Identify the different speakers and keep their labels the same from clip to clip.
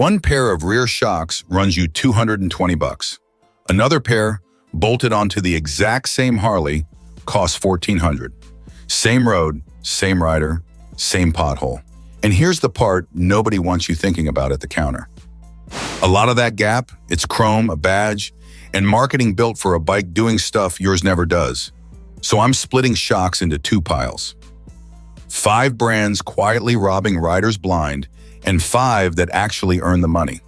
Speaker 1: One pair of rear shocks runs you 220 bucks. Another pair, bolted onto the exact same Harley, costs 1,400. Same road, same rider, same pothole. And here's the part nobody wants you thinking about at the counter. A lot of that gap, it's chrome, a badge, and marketing built for a bike doing stuff yours never does. So I'm splitting shocks into two piles. 5 brands quietly robbing riders blind, and 5 that actually earn the money.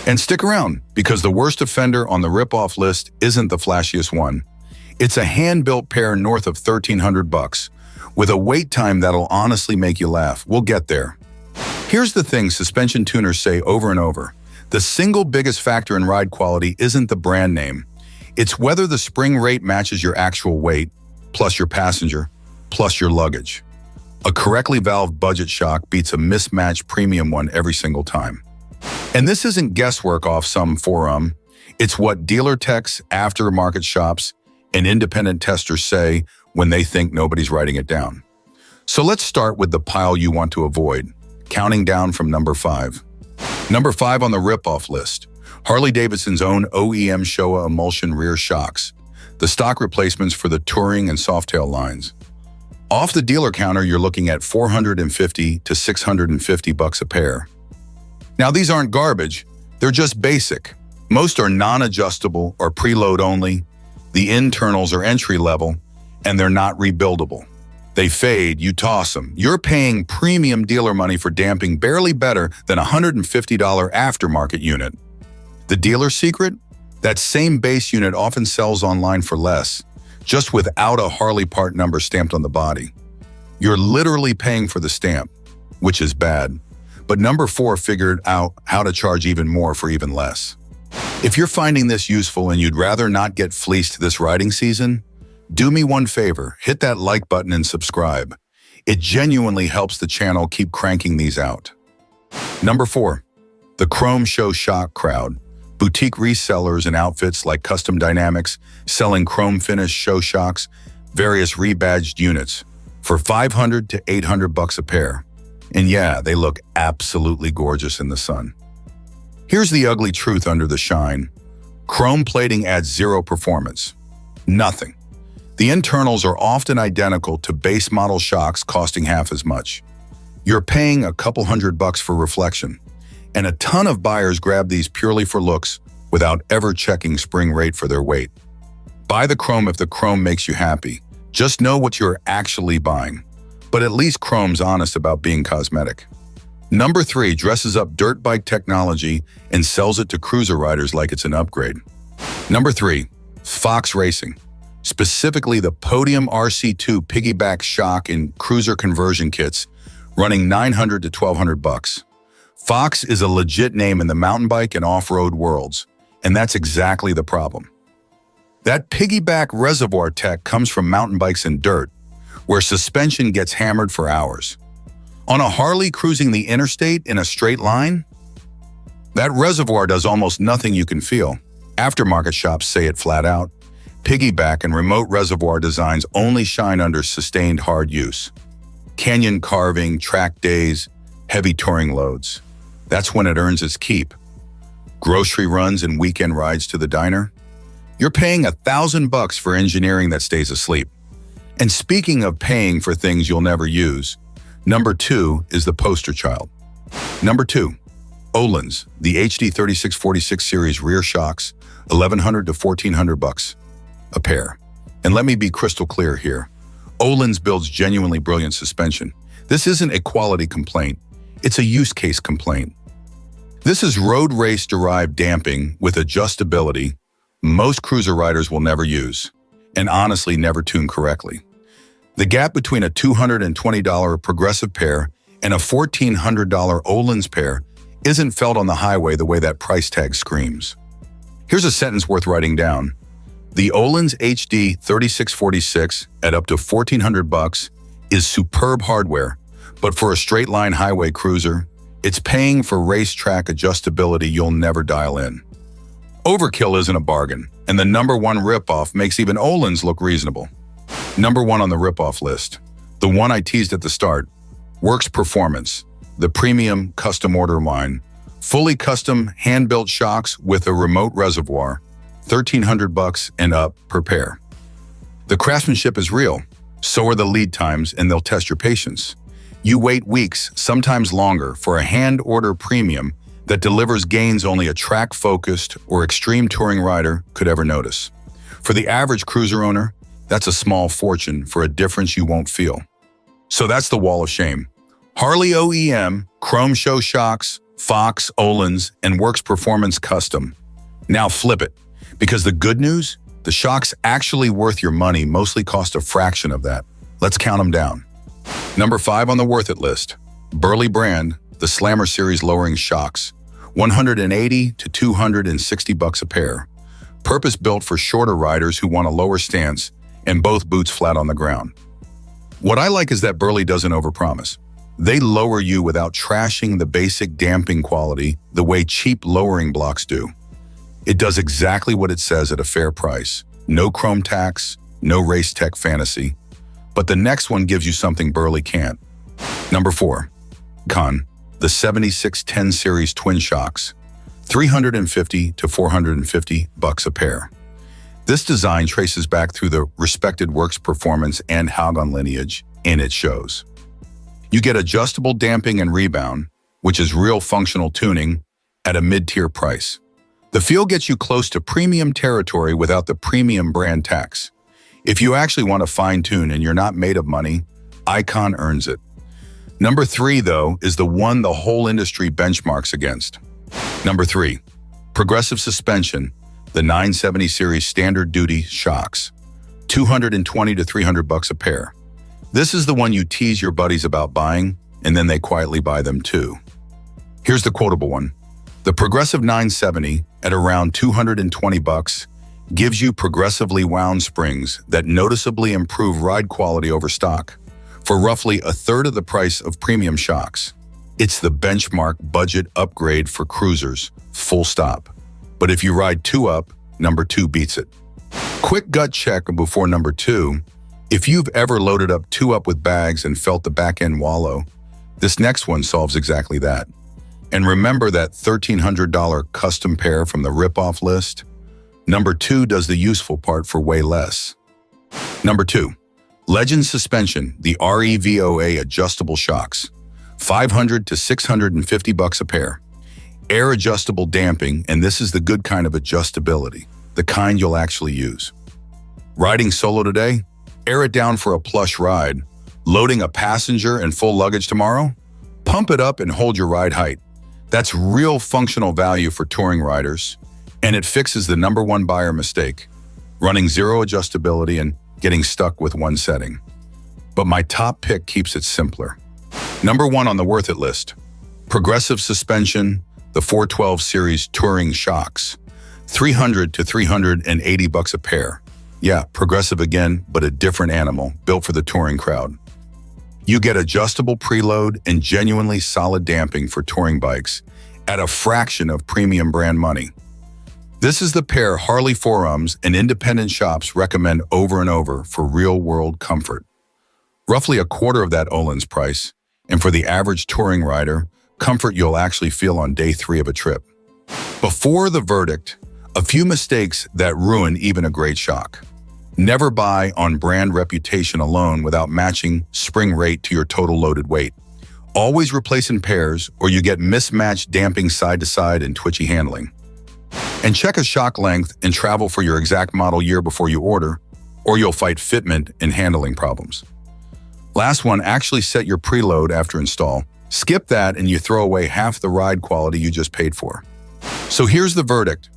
Speaker 1: And stick around, because the worst offender on the rip-off list isn't the flashiest one. It's a hand-built pair north of 1,300 bucks, with a wait time that'll honestly make you laugh. We'll get there. Here's the thing suspension tuners say over and over. The single biggest factor in ride quality isn't the brand name. It's whether the spring rate matches your actual weight, plus your passenger, plus your luggage. A correctly valved budget shock beats a mismatched premium one every single time. And this isn't guesswork off some forum. It's what dealer techs, aftermarket shops, and independent testers say when they think nobody's writing it down. So let's start with the pile you want to avoid, counting down from number 5. Number 5 on the rip-off list, Harley-Davidson's own OEM Showa emulsion rear shocks, the stock replacements for the touring and softail lines. Off the dealer counter, you're looking at 450 to 650 bucks a pair. Now, these aren't garbage, they're just basic. Most are non-adjustable or preload only, the internals are entry-level, and they're not rebuildable. They fade, you toss them. You're paying premium dealer money for damping barely better than a $150 aftermarket unit. The dealer secret? That same base unit often sells online for less, just without a Harley part number stamped on the body. You're literally paying for the stamp, which is bad. But number 4 figured out how to charge even more for even less. If you're finding this useful and you'd rather not get fleeced this riding season, do me one favor, hit that like button and subscribe. It genuinely helps the channel keep cranking these out. Number 4, the Chrome Show Shock crowd. Boutique resellers and outfits like Custom Dynamics selling chrome finish show shocks, various rebadged units for 500 to 800 bucks a pair. And yeah, they look absolutely gorgeous in the sun. Here's the ugly truth under the shine. Chrome plating adds zero performance. Nothing. The internals are often identical to base model shocks costing half as much. You're paying a couple $100 for reflection. And a ton of buyers grab these purely for looks without ever checking spring rate for their weight. Buy the Chrome if the Chrome makes you happy. Just know what you're actually buying. But at least Chrome's honest about being cosmetic. Number 3 dresses up dirt bike technology and sells it to cruiser riders like it's an upgrade. Number 3, FOX Racing. Specifically the Podium RC2 piggyback shock in cruiser conversion kits, running 900 to 1,200 bucks. FOX is a legit name in the mountain bike and off-road worlds, and that's exactly the problem. That piggyback reservoir tech comes from mountain bikes and dirt, where suspension gets hammered for hours. On a Harley cruising the interstate in a straight line, that reservoir does almost nothing you can feel. Aftermarket shops say it flat out. Piggyback and remote reservoir designs only shine under sustained hard use. Canyon carving, track days, heavy touring loads. That's when it earns its keep. Grocery runs and weekend rides to the diner. You're paying $1,000 for engineering that stays asleep. And speaking of paying for things you'll never use, number 2 is the poster child. Number 2, Ohlins, the HD 3646 series rear shocks, 1,100 to 1,400 bucks a pair. And let me be crystal clear here. Ohlins builds genuinely brilliant suspension. This isn't a quality complaint. It's a use case complaint. This is road race-derived damping with adjustability most cruiser riders will never use, and honestly never tune correctly. The gap between a $220 progressive pair and a $1,400 Ohlins pair isn't felt on the highway the way that price tag screams. Here's a sentence worth writing down. The Ohlins HD 3646 at up to 1,400 bucks is superb hardware, but for a straight-line highway cruiser, it's paying for racetrack adjustability you'll never dial in. Overkill isn't a bargain, and the number 1 ripoff makes even Ohlins look reasonable. Number 1 on the ripoff list, the one I teased at the start, Works Performance, the premium custom order line, Fully custom hand-built shocks with a remote reservoir, $1,300 and up per pair. The craftsmanship is real, so are the lead times, and they'll test your patience. You wait weeks, sometimes longer, for a hand-order premium that delivers gains only a track-focused or extreme touring rider could ever notice. For the average cruiser owner, that's a small fortune for a difference you won't feel. So that's the wall of shame. Harley OEM, Chrome Show shocks, Fox, Ohlins, and Works Performance Custom. Now flip it, because the good news, the shocks actually worth your money mostly cost a fraction of that. Let's count them down. Number 5 on the worth it list, Burly Brand, the Slammer series lowering shocks, $180 to $260 a pair. Purpose-built for shorter riders who want a lower stance and both boots flat on the ground. What I like is that Burly doesn't overpromise. They lower you without trashing the basic damping quality the way cheap lowering blocks do. It does exactly what it says at a fair price. No chrome tax, no race tech fantasy. But the next one gives you something Burly can't. Number 4, Ikon, the 7610 series twin shocks, $350 to $450 a pair. This design traces back through the respected Works Performance and Ikon lineage, and it shows. You get adjustable damping and rebound, which is real functional tuning, at a mid-tier price. The feel gets you close to premium territory without the premium brand tax. If you actually want to fine-tune and you're not made of money, Ikon earns it. Number 3, though, is the one the whole industry benchmarks against. Number 3, Progressive Suspension, the 970 series standard duty shocks, $220 to $300 a pair. This is the one you tease your buddies about buying, and then they quietly buy them too. Here's the quotable one. The Progressive 970 at around $220 gives you progressively wound springs that noticeably improve ride quality over stock for roughly a third of the price of premium shocks. It's the benchmark budget upgrade for cruisers, full stop. But if you ride 2-up, number 2 beats it. Quick gut check before number 2. If you've ever loaded up 2-up with bags and felt the back end wallow, this next one solves exactly that. And remember that $1,300 custom pair from the rip-off list? Number 2 does the useful part for way less. Number 2, Legend Suspension, the Revo-a adjustable shocks, $500 to $650 a pair. Air adjustable damping, and this is the good kind of adjustability, the kind you'll actually use. Riding solo today? Air it down for a plush ride. Loading a passenger and full luggage tomorrow? Pump it up and hold your ride height. That's real functional value for touring riders, and it fixes the number 1 buyer mistake, running zero adjustability and getting stuck with one setting. But my top pick keeps it simpler. Number 1 on the worth it list, Progressive Suspension, the 412 series touring shocks, $300 to $380 a pair. Yeah, Progressive again, but a different animal, built for the touring crowd. You get adjustable preload and genuinely solid damping for touring bikes at a fraction of premium brand money. This is the pair Harley forums and independent shops recommend over and over for real-world comfort. Roughly a quarter of that Ohlins price, and for the average touring rider, comfort you'll actually feel on day 3 of a trip. Before the verdict, a few mistakes that ruin even a great shock. Never buy on brand reputation alone without matching spring rate to your total loaded weight. Always replace in pairs or you get mismatched damping side to side and twitchy handling. And check a shock length and travel for your exact model year before you order, or you'll fight fitment and handling problems. Last one, actually set your preload after install. Skip that and you throw away half the ride quality you just paid for. So here's the verdict.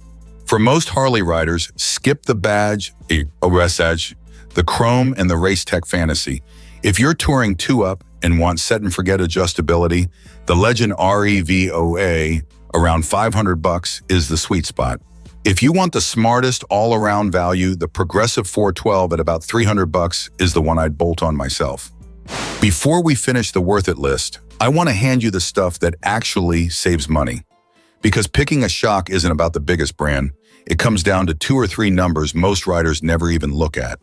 Speaker 1: For most Harley riders, skip the badge, the chrome, and the race tech fantasy. If you're touring 2-up and want set and forget adjustability, the Legend Revo-a around $500 is the sweet spot. If you want the smartest all-around value, the Progressive 412 at about $300 is the one I'd bolt on myself. Before we finish the worth it list, I want to hand you the stuff that actually saves money. Because picking a shock isn't about the biggest brand. It comes down to 2 or 3 numbers most riders never even look at.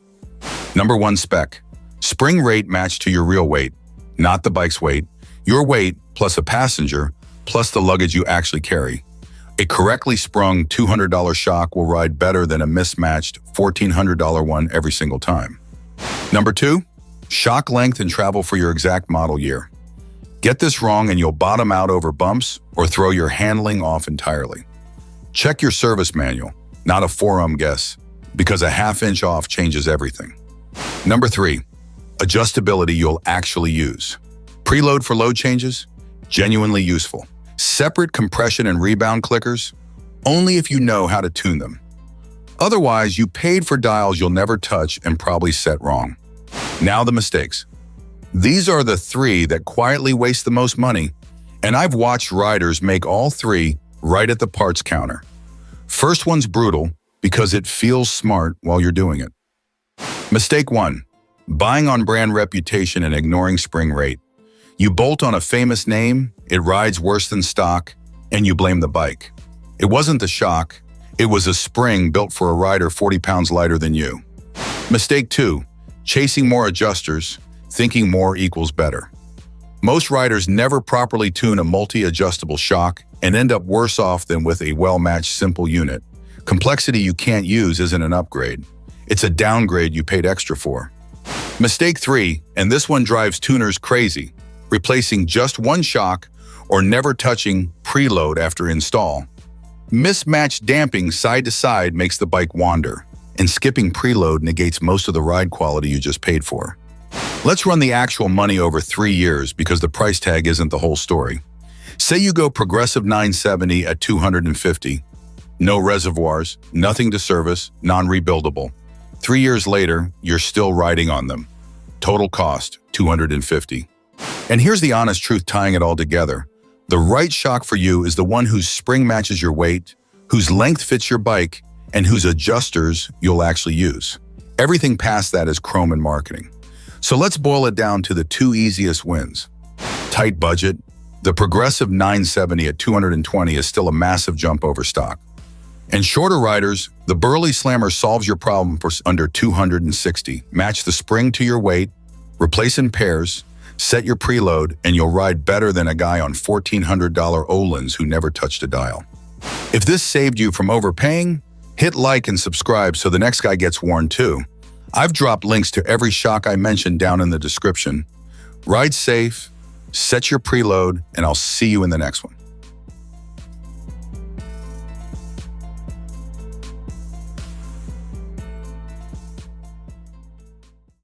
Speaker 1: Number 1 spec. Spring rate matched to your real weight, not the bike's weight. Your weight plus a passenger plus the luggage you actually carry. A correctly sprung $200 shock will ride better than a mismatched $1,400 one every single time. Number 2, shock length and travel for your exact model year. Get this wrong and you'll bottom out over bumps or throw your handling off entirely. Check your service manual, not a forum guess, because a ½ inch off changes everything. Number 3, adjustability you'll actually use. Preload for load changes? Genuinely useful. Separate compression and rebound clickers? Only if you know how to tune them. Otherwise, you paid for dials you'll never touch and probably set wrong. Now the mistakes. These are the 3 that quietly waste the most money, and I've watched riders make all 3 right at the parts counter. First one's brutal because it feels smart while you're doing it. Mistake 1, buying on brand reputation and ignoring spring rate. You bolt on a famous name, it rides worse than stock, and you blame the bike. It wasn't the shock, it was a spring built for a rider 40 pounds lighter than you. Mistake 2, chasing more adjusters, thinking more equals better. Most riders never properly tune a multi-adjustable shock and end up worse off than with a well-matched simple unit. Complexity you can't use isn't an upgrade. It's a downgrade you paid extra for. Mistake 3, and this one drives tuners crazy, replacing just one shock or never touching preload after install. Mismatched damping side to side makes the bike wander, and skipping preload negates most of the ride quality you just paid for. Let's run the actual money over 3 years because the price tag isn't the whole story. Say you go progressive 970 at $250, no reservoirs, nothing to service, non-rebuildable. 3 years later, you're still riding on them. Total cost, $250. And here's the honest truth tying it all together. The right shock for you is the one whose spring matches your weight, whose length fits your bike, and whose adjusters you'll actually use. Everything past that is chrome and marketing. So let's boil it down to the 2 easiest wins. Tight budget. The progressive 970 at $220 is still a massive jump over stock. And shorter riders, the Burly Slammer solves your problem for under $260. Match the spring to your weight, replace in pairs, set your preload, and you'll ride better than a guy on $1,400 Ohlins who never touched a dial. If this saved you from overpaying, hit like and subscribe so the next guy gets warned too. I've dropped links to every shock I mentioned down in the description. Ride safe, set your preload, and I'll see you in the next one.